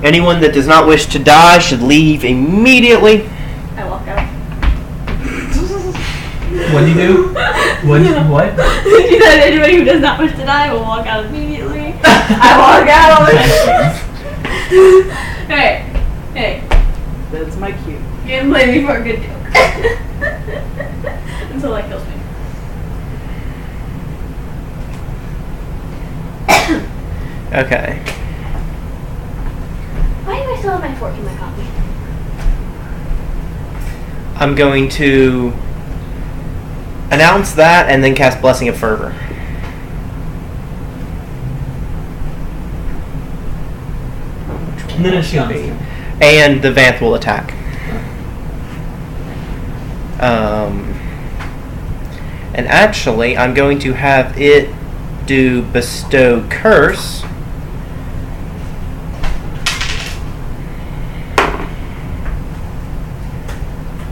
Anyone that does not wish to die should leave immediately. I walk out. What do you do? What? She said anybody who does not wish to die will walk out immediately. I walk out. Hey. That's my cue. You can blame me for a good joke. Until that kills me. Okay. Why do I still have my fork in my coffee? I'm going to announce that and then cast Blessing of Fervor. And then it's Shiana's turn. And the Vanth will attack. And actually, I'm going to have it do Bestow Curse.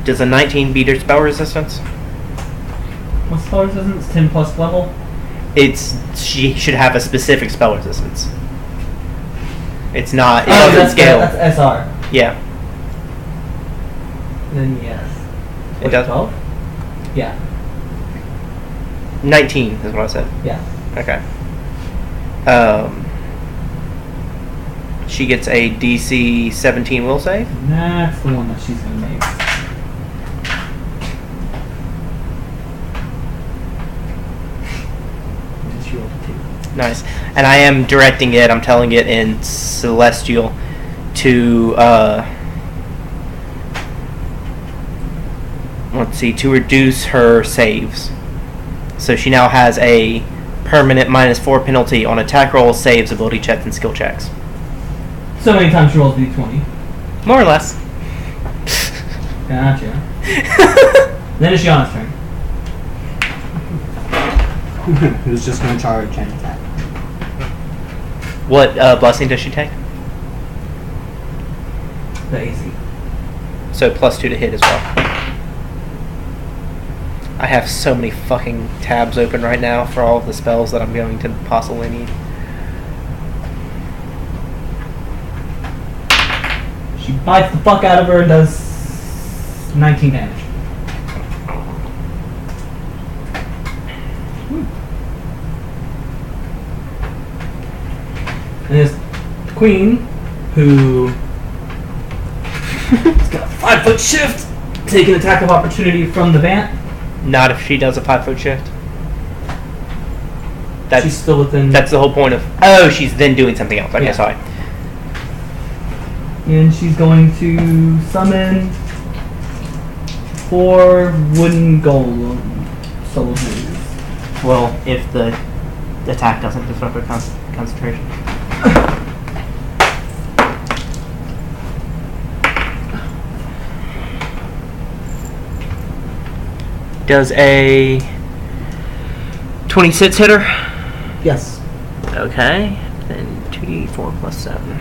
Does a 19 beat her spell resistance? What's spell resistance? 10 plus level? She should have a specific spell resistance. It's not. It Oh, doesn't that's scale. That's SR. Yeah. Then yes. It does. 12? Yeah. 19 is what I said. Yeah. Okay. She gets a DC 17 will save. And that's the one that she's gonna make. And she rolled a 2. Nice. And I am directing it, I'm telling it in Celestial to, let's see, to reduce her saves. So she now has a permanent -4 penalty on attack rolls, saves, ability checks, and skill checks. So many times she rolls d20. More or less. Gotcha. Then it's Gianna's turn. Who's just gonna charge and attack. What blessing does she take? The AC. So +2 to hit as well. I have so many fucking tabs open right now for all of the spells that I'm going to possibly need. She bites the fuck out of her and does 19 damage. And this queen, who has got a 5-foot shift, take an attack of opportunity from the Vant. Not if she does a 5-foot shift. She's still within. That's the whole point of. Oh, she's then doing something else. Okay, Yeah. sorry. And she's going to summon 4 wooden golem soldiers. Well, if the attack doesn't disrupt her concentration. Does a 26 hit her? Yes. Okay. Then 2d4 plus 7.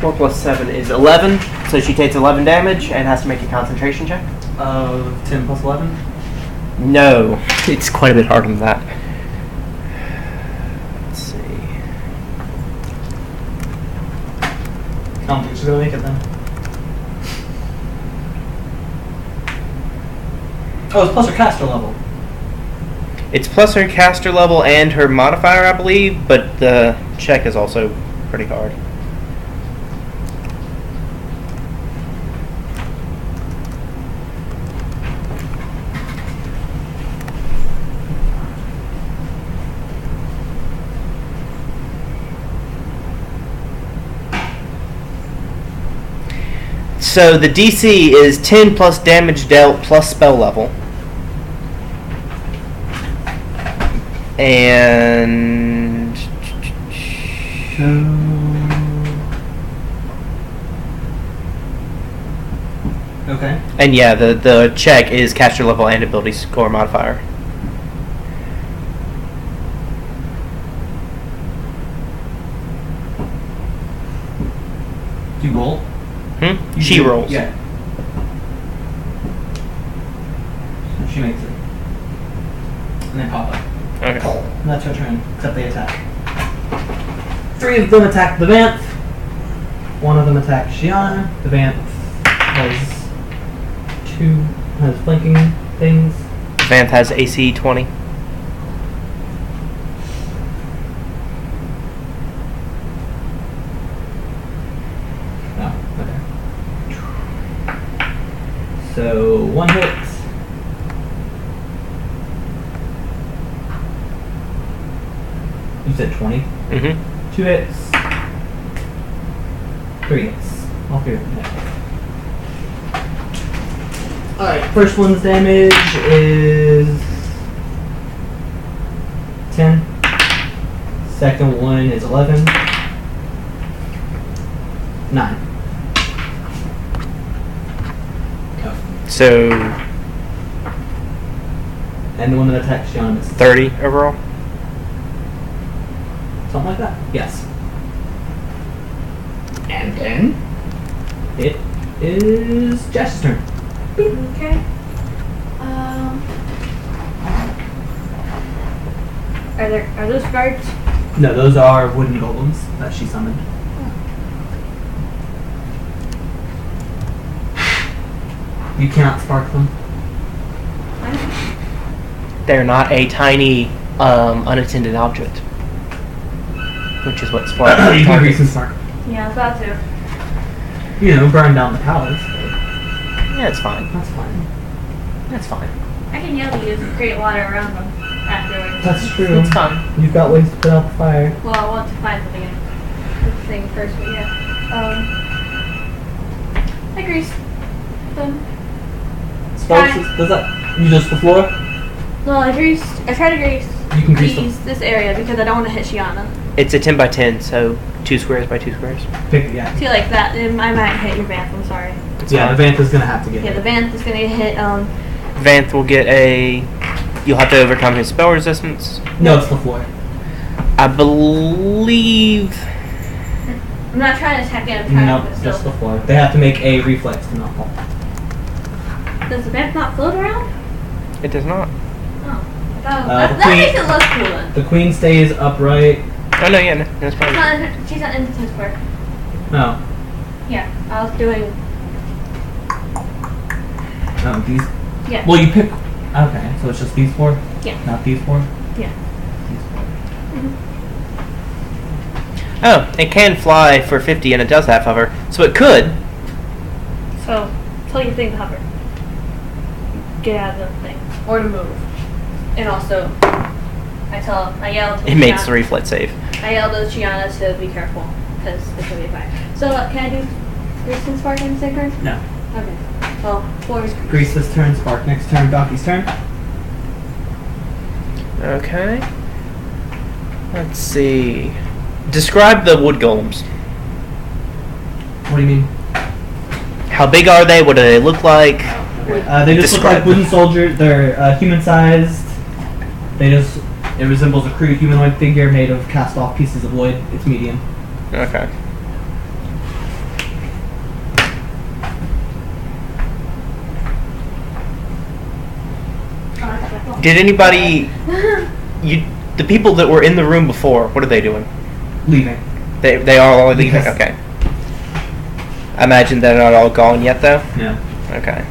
Four plus 7 is 11, so she takes 11 damage and has to make a concentration check. 10 plus 11? No, it's quite a bit harder than that. Let's see. I don't think she's gonna make it then. Oh, it's plus her caster level. It's plus her caster level and her modifier, I believe, but the check is also pretty hard. So the DC is 10 plus damage dealt plus spell level. And Okay. and yeah, the check is caster level and ability score modifier. Do you roll? She rolls. Yeah. So she makes it. And then pop up. Okay. And that's her turn, except they attack. 3 of them attack the Vanth. 1 of them attacks Shiana. The Vanth has flanking things. Vanth has AC 20. No, okay. So 1 hit. You said 20? Mm-hmm. 2 hits. 3 hits. All 3 of them hit. Alright, first one's damage is 10. Second one is 11. 9. So And the one that attacks John is 30 overall. something like that? Yes. And then It is Jess's turn. Okay. Are those guards? No, those are wooden golems that she summoned. You cannot spark them. They're not a tiny, unattended object. Which is what spark. You can grease and spark. Yeah, I was about to. You know, burn down the palace. Yeah, it's fine. That's fine. That's fine. I can yell to use and create water around them afterwards. That's true. It's fine. You've got ways to put out the fire. Well, I want to find something thing first, but yeah. I grease them. Spells, does that, you just the floor? No, I try to grease You can grease them. this area because I don't want to hit Shiana. It's a 10 by 10, so 2 squares by 2 squares. Pick, yeah. See, like that, then I might hit your Vanth, I'm sorry. It's Yeah, fine. the Vanth is gonna have to get Yeah, it. the Vanth is going to hit, Vanth will get a... You'll have to overcome his spell resistance. No, it's the floor. I believe... I'm not trying to attack it, I'm trying No, to just the still. floor. They have to make a reflex to not fall. Does the Vanth not float around? It does not. Oh. That the makes queen- it less cool then. The queen stays upright. Oh, no, yeah, no, that's fine. She's not in the square. No. Yeah, I was doing. No, these. Yeah. Well, you pick. Okay, so it's just these four? Yeah. Not these four? Yeah. These four. Oh, it can fly for 50 and it does have hover, so it could. So, tell your thing to hover. Get out of the thing. Or to move. And also, I yell to It makes Chiana- the reflex save. I yell to Chiana to be careful, because it's going to be fire. So, can I do Grease and Spark in the same turn? No. Okay. Well, 4 is Grease. Grease this turn, Spark next turn, Valky's turn. Okay. Let's see. Describe the wood golems. What do you mean? How big are they? What do they look like? They just Describe look like wooden soldiers. They're human-sized. It resembles a crude humanoid figure made of cast-off pieces of wood. It's medium. Okay. Did anybody... The people that were in the room before, what are they doing? Leaving. They are all leaving? Yes. Okay. I imagine they're not all gone yet, though? No. Okay.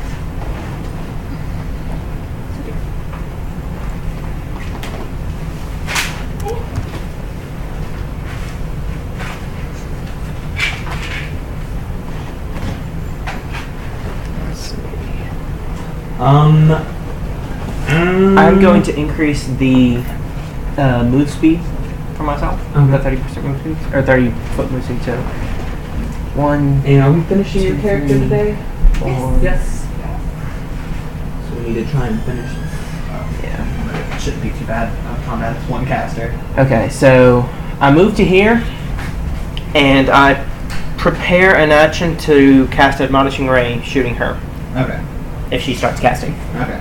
Let's see. I'm going to increase the move speed for myself. Okay. The 30% move speed, or 30-foot move speed. So 1, And are we finishing your 2, character 3, today? 4. Yes. So we need to try and finish this. Yeah. It shouldn't be too bad. Combat is one caster. Okay, so I move to here, and I prepare an action to cast Admonishing Ray, shooting her Okay. if she starts casting. Okay.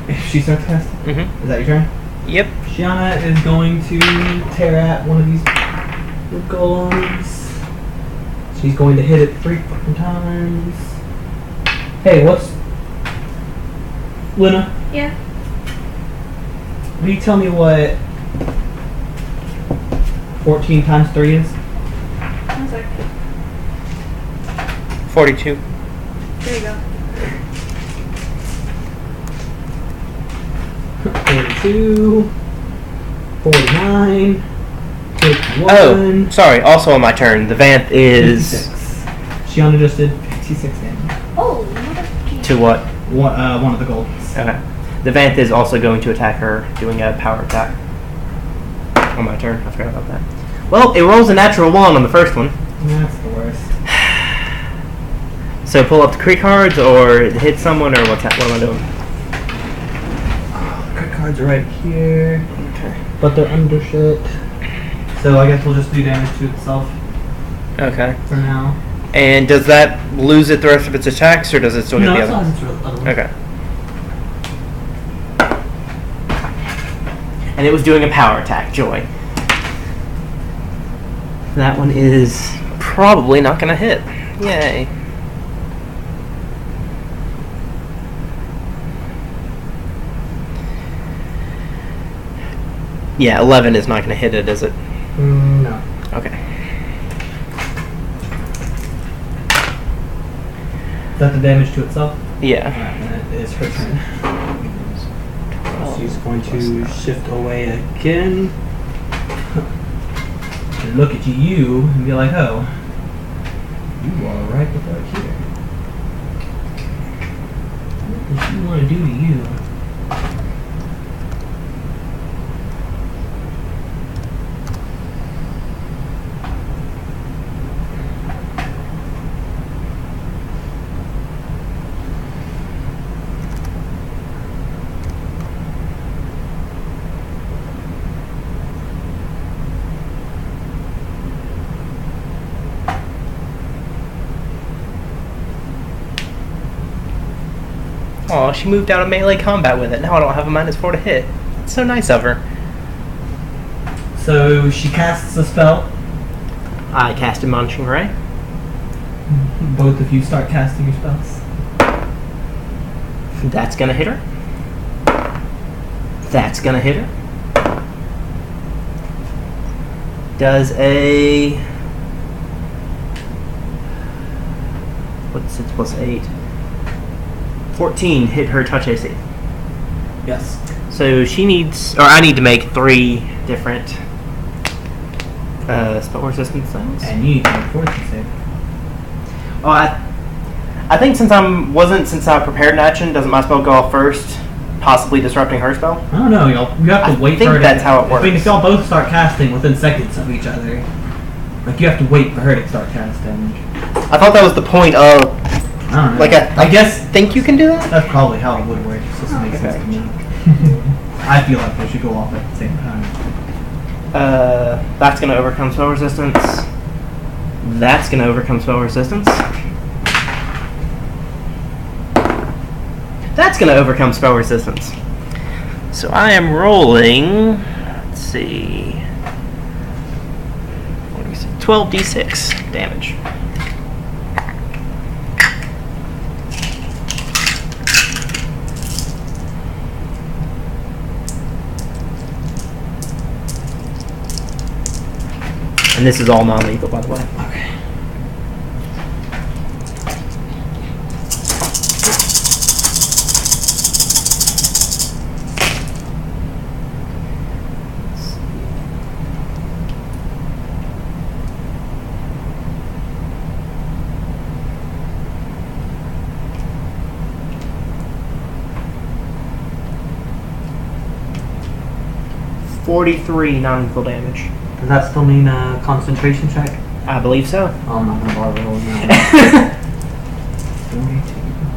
If she starts casting, Mm-hmm. is that your turn? Yep. Shiana is going to tear at one of these wood golems. She's going to hit it 3 fucking times. Hey, what's... Luna, Yeah. will you tell me what 14 times 3 is? 1 sec. 42. There you go. 42, 49, 51, Oh, sorry. Also on my turn, the Vanth is 56. Shiana just did 56 damage. Oh, mother. to what? One of the golds. Okay. The Vanth is also going to attack her, doing a power attack. On my turn. I forgot about that. Well, it rolls a natural 1 on the first one. That's the worst. So pull up the crit cards, or hit someone, or what am I doing? Crit cards are right here, Okay. but they're under shit. So I guess we'll just do damage to itself Okay. for now. And does that lose it the rest of its attacks, or does it still get No, the it's other? not. It's real. Otherwise. Okay. And it was doing a power attack, Joy. That one is probably not going to hit. Yay. Yeah, 11 is not going to hit it, is it? No. Okay. Is that the damage to itself? Yeah. Alright, then it is her turn. She's going to shift away again. And look at you and be like, oh, you are right about here. What does she want to do to you? Oh, she moved out of melee combat with it. Now I don't have a -4 to hit. It's so nice of her. So she casts a spell. I cast Admonishing Ray. Both of you start casting your spells. That's gonna hit her. That's gonna hit her. Does a... What's 6 plus 8? 14 hit her touch AC. Yes. So she needs... Or I need to make 3 different spell resistance things. And you need to make fortitude save. Oh, I think since I prepared an action, doesn't my spell go off first, possibly disrupting her spell? I don't know, y'all. You have to wait think for her to... that's how it I mean, works. if y'all both start casting within seconds of each other, like, you have to wait for her to start casting. I thought that was the point of... I don't know. Like, I guess think you can do that? that's probably how it would work. It just makes sense to me. I feel like they should go off at the same time. That's going to overcome spell resistance. That's going to overcome spell resistance. That's going to overcome spell resistance. So I am rolling, let's see, 12d6 damage. And this is all non-lethal, by the way. Okay. $43 non-lethal damage. Does that still mean a concentration check? I believe so. Oh, I'm not going to bother rolling that.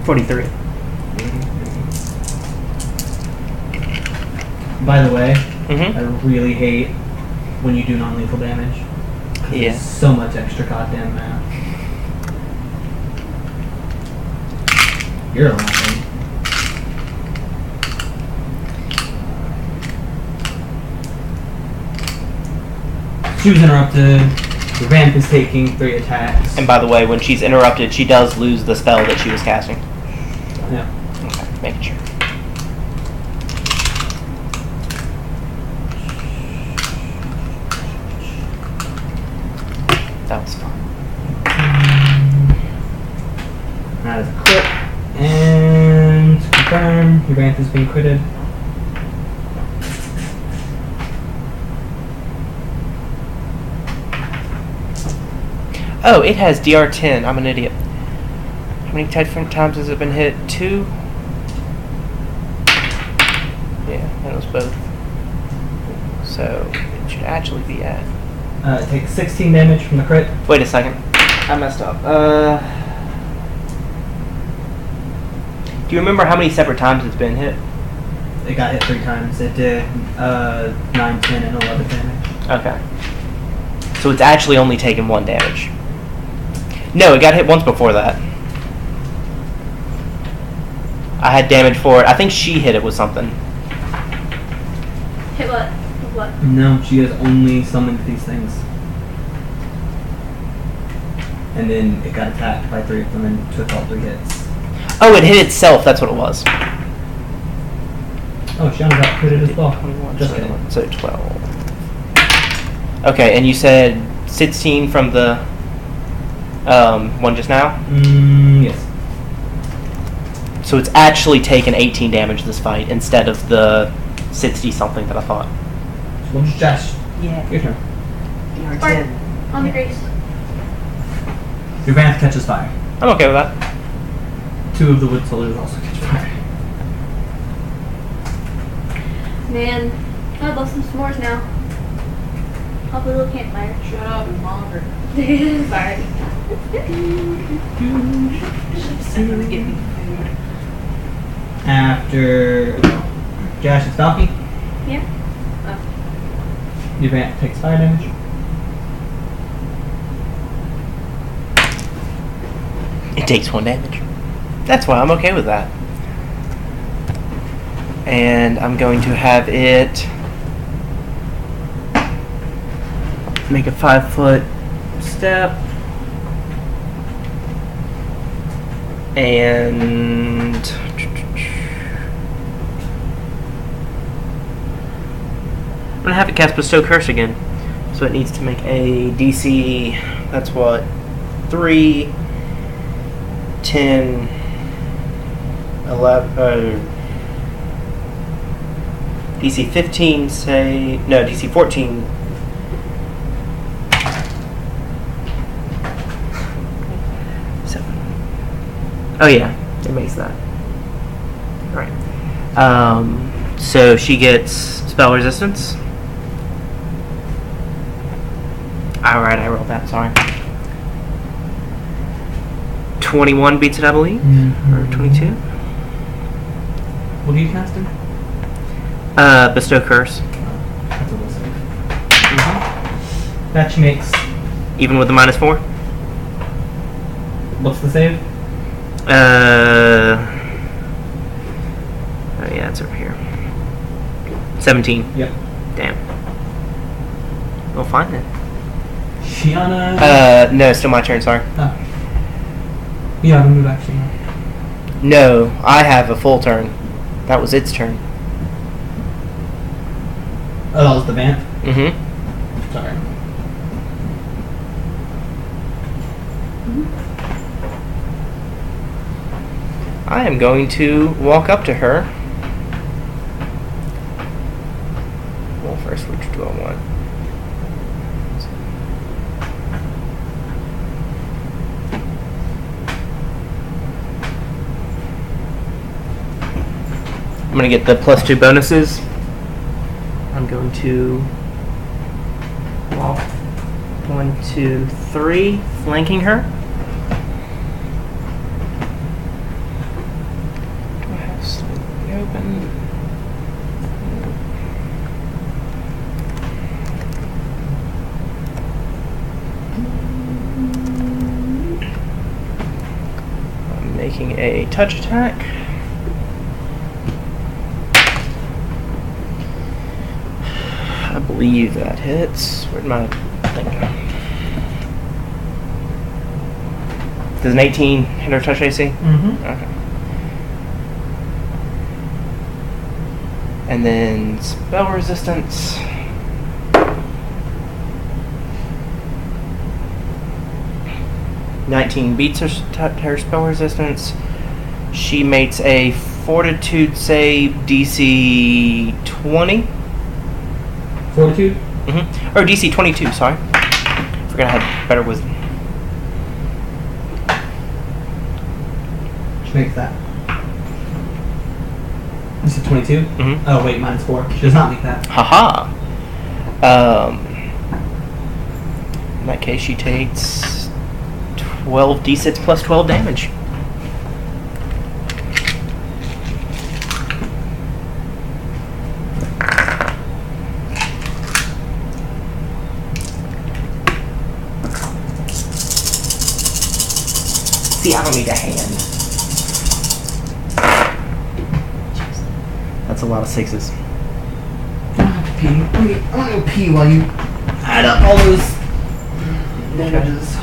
43. By the way, Mm-hmm. I really hate when you do non-lethal damage. 'Cause Yeah. There's so much extra goddamn math. You're laughing. She was interrupted. The ramp is taking 3 attacks. And by the way, when she's interrupted, she does lose the spell that she was casting. Yeah. Okay, making sure. That was fun. That is a crit. And confirm, your ramp has been critted. Oh, it has DR10. I'm an idiot. How many different times has it been hit? 2? Yeah, that was both. So, it should actually be at... It takes 16 damage from the crit. Wait a second. I messed up. Do you remember how many separate times it's been hit? It got hit 3 times. It did 9, 10, and 11 damage. Okay. So it's actually only taken 1 damage. No, it got hit once before that. I had damage for it. I think she hit it with something. Hit what? What? No, she has only summoned these things. and then it got attacked by 3 of them and took all 3 hits. Oh, it hit itself. That's what it was. Oh, Shiana got critted as well. 21, Just kidding. so 12. Okay, and you said 16 from the one just now? Yes. So it's actually taken 18 damage this fight instead of the 60 something that I thought. Well, Josh, Yeah. your turn. You're Bart, 10. on the grace. Your Vanth catches fire. I'm okay with that. 2 of the wood soldiers also catch fire. Man, I'd love some s'mores now. Hopefully a little campfire. Shut up, I'm hungry. Sorry. Send them to get me food. After Josh, it's Valki. Yeah. Your Vanth takes fire damage. It takes 1 damage. That's why I'm okay with that. And I'm going to have it make a 5-foot step. And I'm gonna have it cast Bestow Curse again. So it needs to make a DC, that's what, 3, 10, 11, DC 15, say, no, DC 14. Oh yeah, it makes that. Right. So she gets spell resistance. Alright, I rolled that, sorry. 21 beats it, I believe? Or 22? What are you casting? Bestow Curse. That's a will save. That makes. Even with the -4? What's the save? Oh yeah, it's over here. 17. Yep. Damn. We'll find it. Shiana. No, still my turn, sorry. Oh. You have a move action. No, I have a full turn. That was its turn. Oh, that was the Vanth? Mm-hmm. Sorry. I am going to walk up to her. Well, first, which do I want? I'm going to get the +2 bonuses. I'm going to walk 1, 2, 3, flanking her. Do I have slightly open? I'm making a touch attack. I believe that hits. Where'd my thing go? Does an 18 hit or touch AC? Mm-hmm. Okay. And then spell resistance. (19) beats her spell resistance. She makes a Fortitude save, DC 20. Fortitude? Or DC 22, sorry. Forgot I had better wisdom. She makes that. You said 22? Mhm. Oh, wait, -4. She does not make that. Haha. In that case, she takes 12 d6 plus 12 damage. See, I don't need a hand. That's a lot of 6s. I have to pee. I'm gonna go pee while you add up all those damages.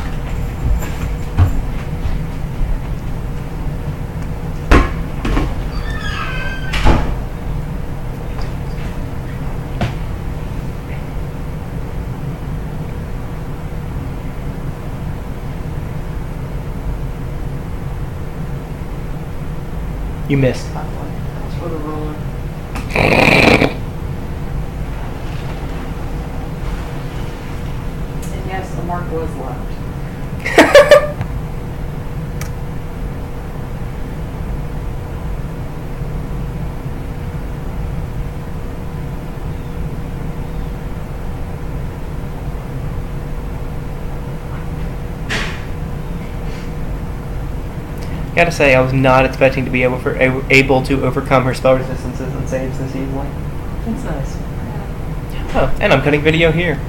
You missed. That's for the roller. And yes, the mark was left. Gotta say, I was not expecting to be able to overcome her spell resistances and saves this easily. That's nice. Oh, and I'm cutting video here.